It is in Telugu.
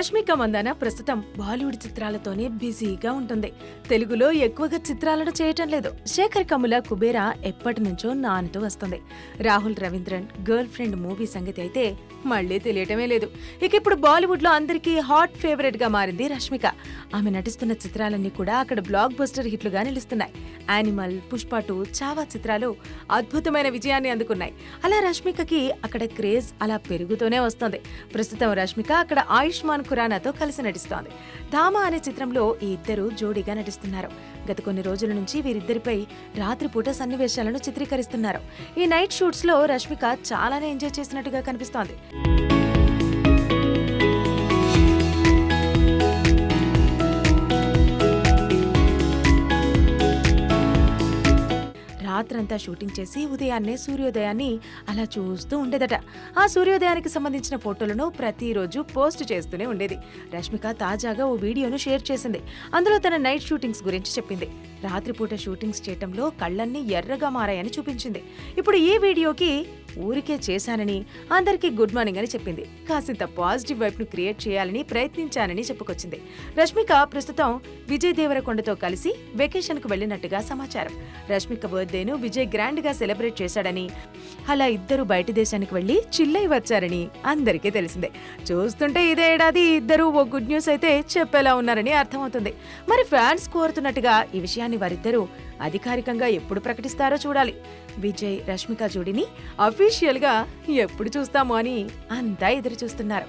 రష్మిక మందాన ప్రస్తుతం బాలీవుడ్ చిత్రాలతోనే బిజీగా ఉంటుంది. తెలుగులో ఎక్కువగా చిత్రాలను చేయటం లేదు. శేఖర్ కమ్ముల కుబేరా ఎప్పటి నుంచో నానుతూ వస్తుంది. Rahul Ravindran girl friend movie సంగతి అయితే మళ్లీ తెలియటమే లేదు. ఇక ఇప్పుడు బాలీవుడ్ లో అందరికీ హాట్ ఫేవరెట్ గా మారింది రష్మిక. ఆమె నటిస్తున్న చిత్రాలన్నీ కూడా అక్కడ బ్లాక్ బస్టర్ హిట్లుగా నిలుస్తున్నాయి. యానిమల్, పుష్ప 2, చావా చిత్రాలు అద్భుతమైన విజయాన్ని అందుకున్నాయి. అలా రష్మికకి అక్కడ క్రేజ్ అలా పెరుగుతూనే వస్తుంది. ప్రస్తుతం రష్మిక అక్కడ ఆయుష్మాన్ ఖురానాతో కలిసి నటిస్తోంది. ధామా అనే చిత్రంలో ఈ ఇద్దరు జోడీగా నటిస్తున్నారు. గత కొన్ని రోజుల నుంచి వీరిద్దరిపై రాత్రిపూట సన్నివేశాలను చిత్రీకరిస్తున్నారు. ఈ నైట్ షూట్స్ లో రష్మిక చాలానే ఎంజాయ్ చేసినట్టుగా కనిపిస్తోంది. రాత్రంతా షూటింగ్ చేసి ఉదయాన్నే సూర్యోదయాన్ని అలా చూస్తూ ఉండేదట. ఆ సూర్యోదయానికి సంబంధించిన ఫోటోలను ప్రతిరోజు పోస్ట్ చేస్తూనే ఉండేది. రష్మిక తాజాగా ఓ వీడియోను షేర్ చేసింది. అందులో తన నైట్ షూటింగ్స్ గురించి చెప్పింది. రాత్రిపూట షూటింగ్స్ చేయటంలో కళ్ళన్నీ ఎర్రగా మారాయని చూపించింది. ఇప్పుడు ఈ వీడియోకి ఊరికే చేశానని, అందరికీ గుడ్ మార్నింగ్ అని చెప్పింది. కాసింత పాజిటివ్ వైబ్ ను క్రియేట్ చేయాలని ప్రయత్నించానని చెప్పుకొచ్చింది. రష్మిక ప్రస్తుతం విజయ్ దేవరకొండతో కలిసి వెకేషన్ కు వెళ్లినట్టుగా సమాచారం. రష్మిక బర్త్డేను విజయ్ గ్రాండ్ గా సెలబ్రేట్ చేశాడని, అలా ఇద్దరు బయట దేశానికి వెళ్లి చిల్లై వచ్చారని అందరికీ తెలిసిందే. చూస్తుంటే ఇదే ఏడాది ఇద్దరు ఓ గుడ్ న్యూస్ అయితే చెప్పేలా ఉన్నారని అర్థమవుతుంది. మరి ఫ్యాన్స్ కోరుతున్నట్టుగా ఈ విషయాన్ని వారిద్దరూ అధికారికంగా ఎప్పుడు ప్రకటిస్తారో చూడాలి. విజయ్ రష్మిక జోడీని అఫీషియల్ గా ఎప్పుడు చూస్తామో అని అంతా ఎదురు చూస్తున్నారు.